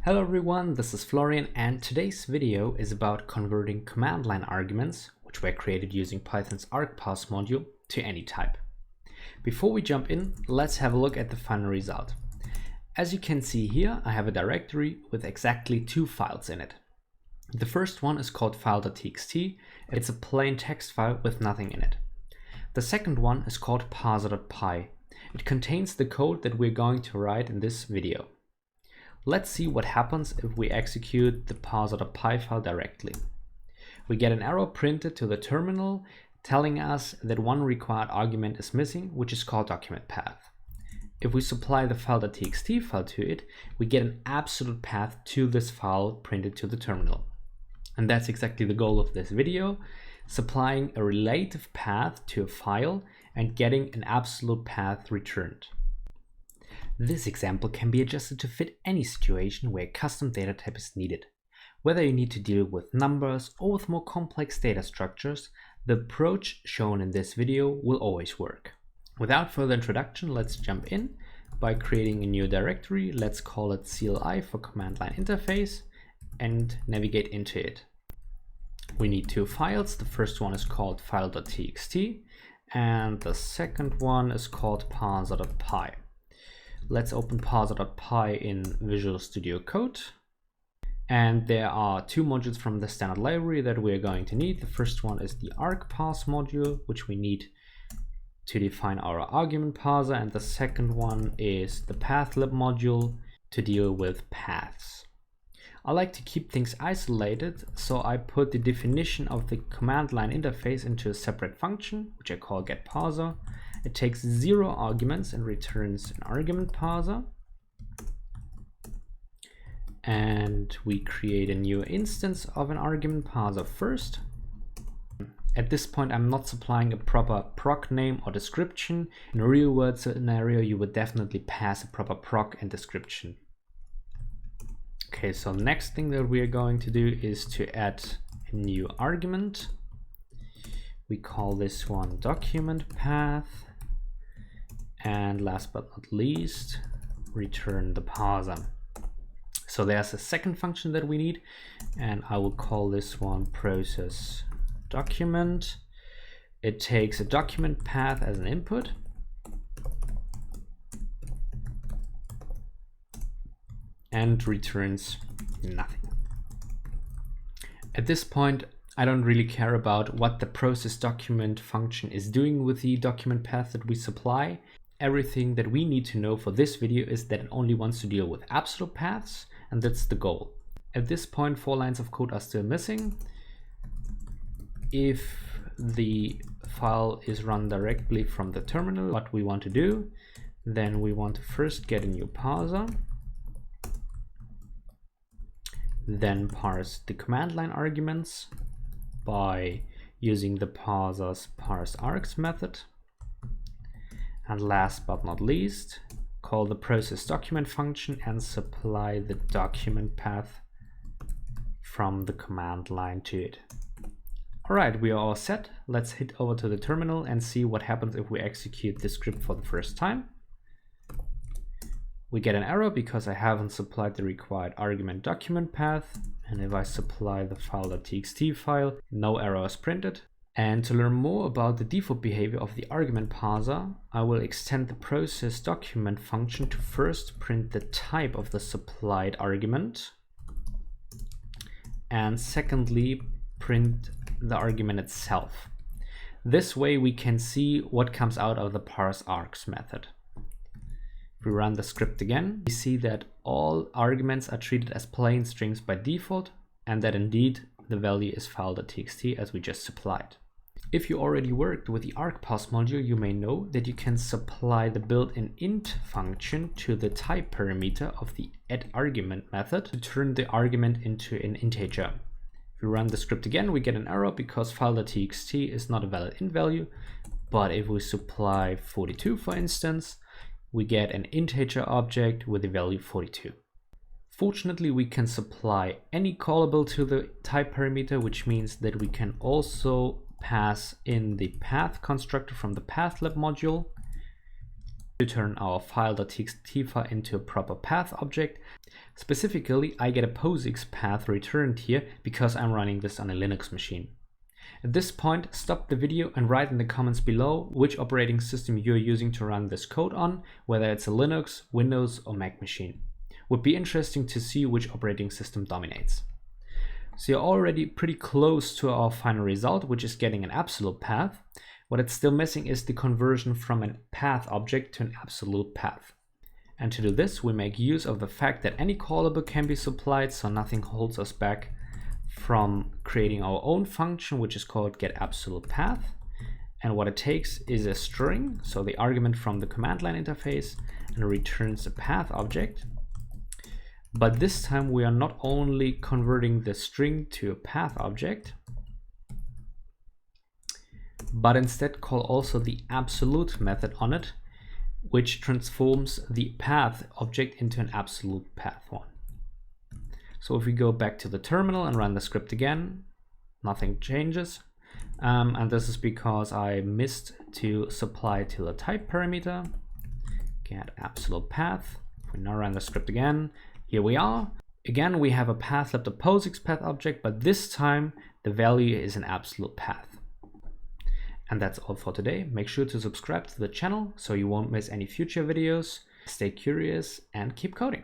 Hello everyone, this is Florian and today's video is about converting command line arguments, which were created using Python's argparse module, to any type. Before we jump in, let's have a look at the final result. As you can see here, I have a directory with exactly two files in it. The first one is called file.txt. It's a plain text file with nothing in it. The second one is called parser.py. It contains the code that we're going to write in this video. Let's see what happens if we execute the parser.py file directly. We get an error printed to the terminal telling us that one required argument is missing, which is called document path. If we supply the file.txt file to it, we get an absolute path to this file printed to the terminal. And that's exactly the goal of this video, supplying a relative path to a file and getting an absolute path returned. This example can be adjusted to fit any situation where a custom data type is needed. Whether you need to deal with numbers or with more complex data structures, the approach shown in this video will always work. Without further introduction, let's jump in by creating a new directory. Let's call it CLI for command line interface and navigate into it. We need two files. The first one is called file.txt and the second one is called parser.py. Let's open parser.py in Visual Studio Code. And there are two modules from the standard library that we're going to need. The first one is the argparse module, which we need to define our argument parser. And the second one is the pathlib module to deal with paths. I like to keep things isolated, so I put the definition of the command line interface into a separate function, which I call getParser. It takes 0 arguments and returns an argument parser. And we create a new instance of an argument parser first. At this point, I'm not supplying a proper proc name or description. In a real world scenario, you would definitely pass a proper proc and description. Okay, so the next thing that we are going to do is to add a new argument. We call this one document path. And last but not least, return the parser. So there's a second function that we need, and I will call this one process document. It takes a document path as an input. And returns nothing. At this point, I don't really care about what the process document function is doing with the document path that we supply. Everything that we need to know for this video is that it only wants to deal with absolute paths, and that's the goal. At this point, 4 lines of code are still missing. If the file is run directly from the terminal, what we want to do, then we want to first get a new parser, then parse the command line arguments by using the parser's parseArgs method. And last but not least, call the process document function and supply the document path from the command line to it. All right, we are all set. Let's head over to the terminal and see what happens if we execute this script for the first time. We get an error because I haven't supplied the required argument document path. And if I supply the file.txt file, no error is printed. And to learn more about the default behavior of the argument parser, I will extend the process document function to first print the type of the supplied argument, and secondly, print the argument itself. This way we can see what comes out of the parseArgs method. If we run the script again, we see that all arguments are treated as plain strings by default, and that indeed the value is file.txt as we just supplied. If you already worked with the argparse module, you may know that you can supply the built-in int function to the type parameter of the addArgument method to turn the argument into an integer. If we run the script again, we get an error because file.txt is not a valid int value. But if we supply 42, for instance, we get an integer object with the value 42. Fortunately, we can supply any callable to the type parameter, which means that we can also pass in the path constructor from the pathlib module. to turn our file.txt file into a proper path object. Specifically, I get a POSIX path returned here because I'm running this on a Linux machine. At this point, stop the video and write in the comments below which operating system you're using to run this code on, whether it's a Linux, Windows or Mac machine. Would be interesting to see which operating system dominates. So you're already pretty close to our final result, which is getting an absolute path. What it's still missing is the conversion from a path object to an absolute path. And to do this, we make use of the fact that any callable can be supplied, so nothing holds us back from creating our own function, which is called getAbsolutePath. And what it takes is a string, so the argument from the command line interface, and returns a path object. But this time we are not only converting the string to a path object, but instead call also the absolute method on it, which transforms the path object into an absolute path one. So if we go back to the terminal and run the script again, nothing changes. And this is because I missed to supply to the type parameter, get absolute path. If we now run the script again, here we are. Again, we have a path left, a POSIX path object, but this time the value is an absolute path. And that's all for today. Make sure to subscribe to the channel so you won't miss any future videos. Stay curious and keep coding.